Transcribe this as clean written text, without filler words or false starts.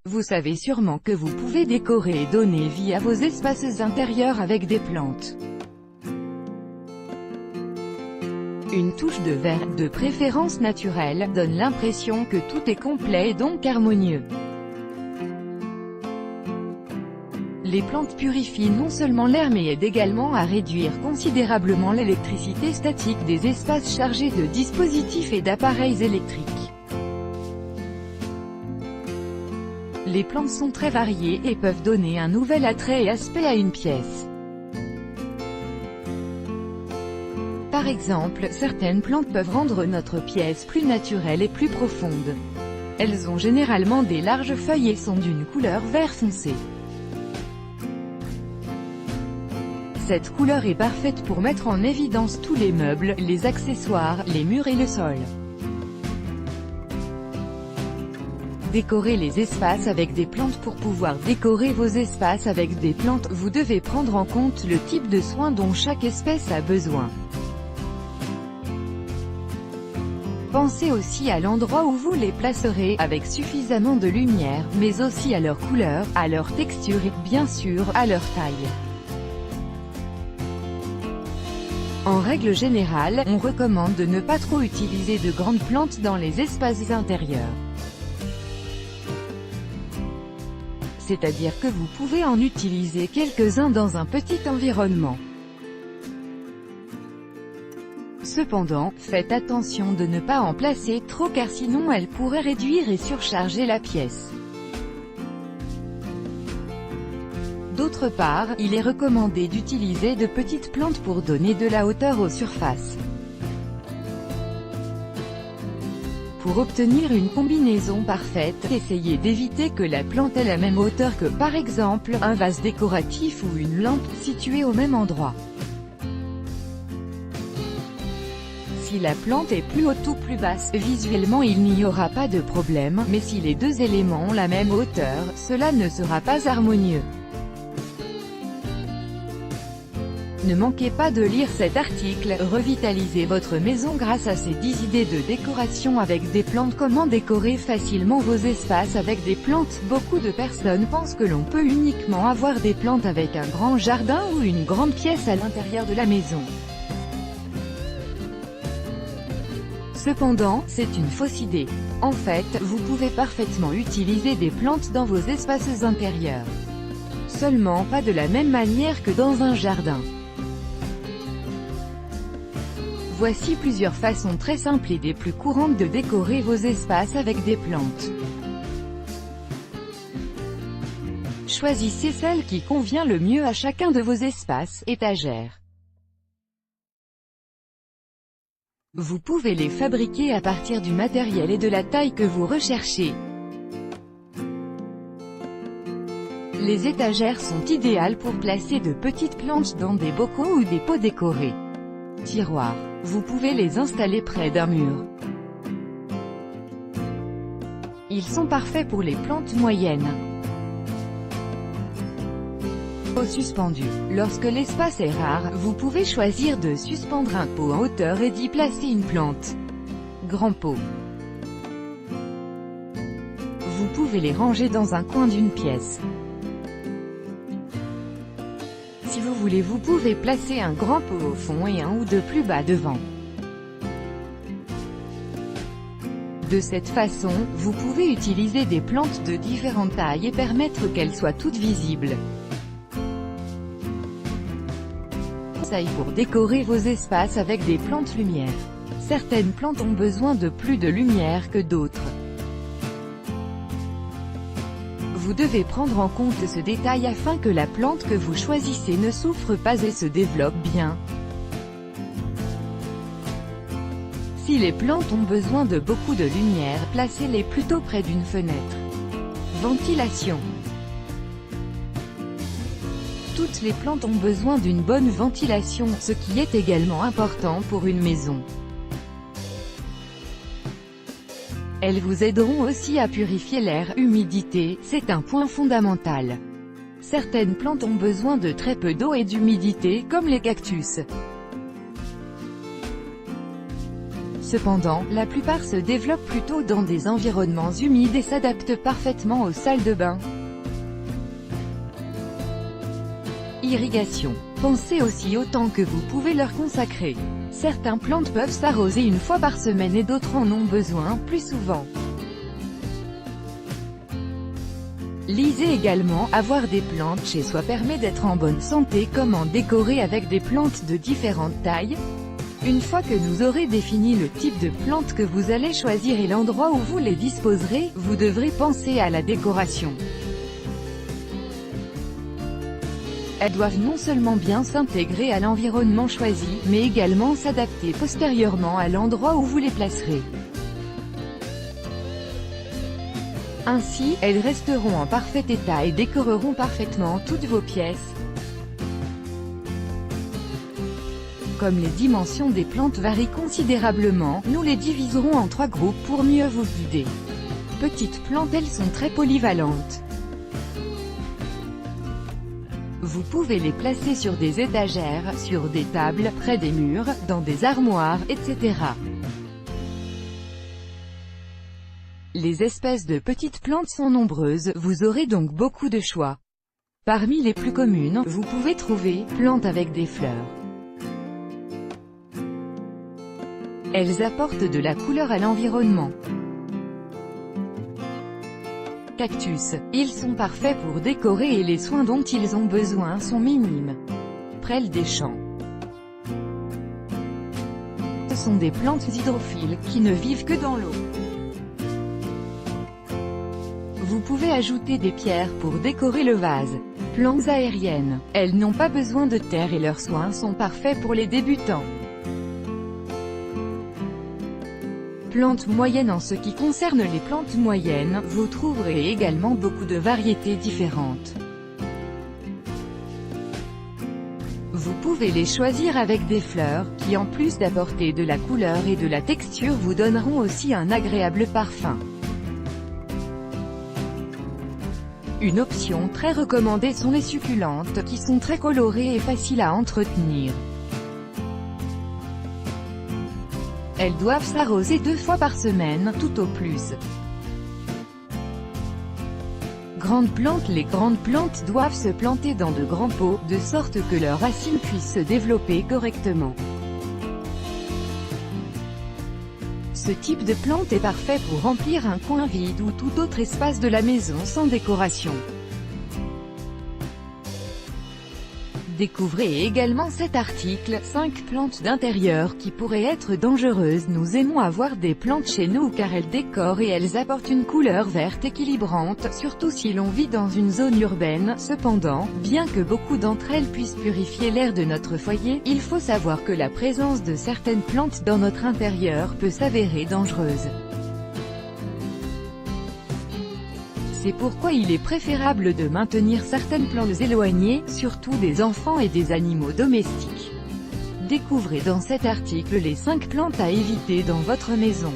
Vous savez sûrement que vous pouvez décorer et donner vie à vos espaces intérieurs avec des plantes. Une touche de vert, de préférence naturelle, donne l'impression que tout est complet et donc harmonieux. Les plantes purifient non seulement l'air mais aident également à réduire considérablement l'électricité statique des espaces chargés de dispositifs et d'appareils électriques. Les plantes sont très variées et peuvent donner un nouvel attrait et aspect à une pièce. Par exemple, certaines plantes peuvent rendre notre pièce plus naturelle et plus profonde. Elles ont généralement des larges feuilles et sont d'une couleur vert foncé. Cette couleur est parfaite pour mettre en évidence tous les meubles, les accessoires, les murs et le sol. Décorer les espaces avec des plantes. Pour pouvoir décorer vos espaces avec des plantes, vous devez prendre en compte le type de soins dont chaque espèce a besoin. Pensez aussi à l'endroit où vous les placerez, avec suffisamment de lumière, mais aussi à leur couleur, à leur texture et, bien sûr, à leur taille. En règle générale, on recommande de ne pas trop utiliser de grandes plantes dans les espaces intérieurs. C'est-à-dire que vous pouvez en utiliser quelques-uns dans un petit environnement. Cependant, faites attention de ne pas en placer trop car sinon elles pourraient réduire et surcharger la pièce. D'autre part, il est recommandé d'utiliser de petites plantes pour donner de la hauteur aux surfaces. Pour obtenir une combinaison parfaite, essayez d'éviter que la plante ait la même hauteur que par exemple, un vase décoratif ou une lampe, située au même endroit. Si la plante est plus haute ou plus basse, visuellement il n'y aura pas de problème, mais si les deux éléments ont la même hauteur, cela ne sera pas harmonieux. Ne manquez pas de lire cet article, revitalisez votre maison grâce à ces 10 idées de décoration avec des plantes. Comment décorer facilement vos espaces avec des plantes? Beaucoup de personnes pensent que l'on peut uniquement avoir des plantes avec un grand jardin ou une grande pièce à l'intérieur de la maison. Cependant, c'est une fausse idée. En fait, vous pouvez parfaitement utiliser des plantes dans vos espaces intérieurs. Seulement pas de la même manière que dans un jardin. Voici plusieurs façons très simples et des plus courantes de décorer vos espaces avec des plantes. Choisissez celle qui convient le mieux à chacun de vos espaces, étagères. Vous pouvez les fabriquer à partir du matériel et de la taille que vous recherchez. Les étagères sont idéales pour placer de petites plantes dans des bocaux ou des pots décorés. Tiroirs. Vous pouvez les installer près d'un mur. Ils sont parfaits pour les plantes moyennes. Pot suspendu. Lorsque l'espace est rare, vous pouvez choisir de suspendre un pot en hauteur et d'y placer une plante. Grand pot. Vous pouvez les ranger dans un coin d'une pièce. Si vous voulez, vous pouvez placer un grand pot au fond et un ou deux plus bas devant. De cette façon, vous pouvez utiliser des plantes de différentes tailles et permettre qu'elles soient toutes visibles. Conseil pour décorer vos espaces avec des plantes lumière. Certaines plantes ont besoin de plus de lumière que d'autres. Vous devez prendre en compte ce détail afin que la plante que vous choisissez ne souffre pas et se développe bien. Si les plantes ont besoin de beaucoup de lumière, placez-les plutôt près d'une fenêtre. Ventilation. Toutes les plantes ont besoin d'une bonne ventilation, ce qui est également important pour une maison. Elles vous aideront aussi à purifier l'air, humidité, c'est un point fondamental. Certaines plantes ont besoin de très peu d'eau et d'humidité, comme les cactus. Cependant, la plupart se développent plutôt dans des environnements humides et s'adaptent parfaitement aux salles de bain. Irrigation. Pensez aussi au temps que vous pouvez leur consacrer. Certaines plantes peuvent s'arroser une fois par semaine et d'autres en ont besoin plus souvent. Lisez également, avoir des plantes chez soi permet d'être en bonne santé. Comment décorer avec des plantes de différentes tailles? Une fois que nous aurez défini le type de plante que vous allez choisir et l'endroit où vous les disposerez, vous devrez penser à la décoration. Elles doivent non seulement bien s'intégrer à l'environnement choisi, mais également s'adapter postérieurement à l'endroit où vous les placerez. Ainsi, elles resteront en parfait état et décoreront parfaitement toutes vos pièces. Comme les dimensions des plantes varient considérablement, nous les diviserons en 3 groupes pour mieux vous guider. Petites plantes, elles sont très polyvalentes. Vous pouvez les placer sur des étagères, sur des tables, près des murs, dans des armoires, etc. Les espèces de petites plantes sont nombreuses, vous aurez donc beaucoup de choix. Parmi les plus communes, vous pouvez trouver plantes avec des fleurs. Elles apportent de la couleur à l'environnement. Cactus. Ils sont parfaits pour décorer et les soins dont ils ont besoin sont minimes. Prêle des champs. Ce sont des plantes hydrophiles, qui ne vivent que dans l'eau. Vous pouvez ajouter des pierres pour décorer le vase. Plantes aériennes. Elles n'ont pas besoin de terre et leurs soins sont parfaits pour les débutants. Plantes moyennes. En ce qui concerne les plantes moyennes, vous trouverez également beaucoup de variétés différentes. Vous pouvez les choisir avec des fleurs, qui en plus d'apporter de la couleur et de la texture vous donneront aussi un agréable parfum. Une option très recommandée sont les succulentes, qui sont très colorées et faciles à entretenir. Elles doivent s'arroser 2 fois par semaine, tout au plus. Grandes plantes. Les grandes plantes doivent se planter dans de grands pots, de sorte que leurs racines puissent se développer correctement. Ce type de plante est parfait pour remplir un coin vide ou tout autre espace de la maison sans décoration. Découvrez également cet article, 5 plantes d'intérieur qui pourraient être dangereuses. Nous aimons avoir des plantes chez nous car elles décorent et elles apportent une couleur verte équilibrante, surtout si l'on vit dans une zone urbaine. Cependant, bien que beaucoup d'entre elles puissent purifier l'air de notre foyer, il faut savoir que la présence de certaines plantes dans notre intérieur peut s'avérer dangereuse. C'est pourquoi il est préférable de maintenir certaines plantes éloignées, surtout des enfants et des animaux domestiques. Découvrez dans cet article les 5 plantes à éviter dans votre maison.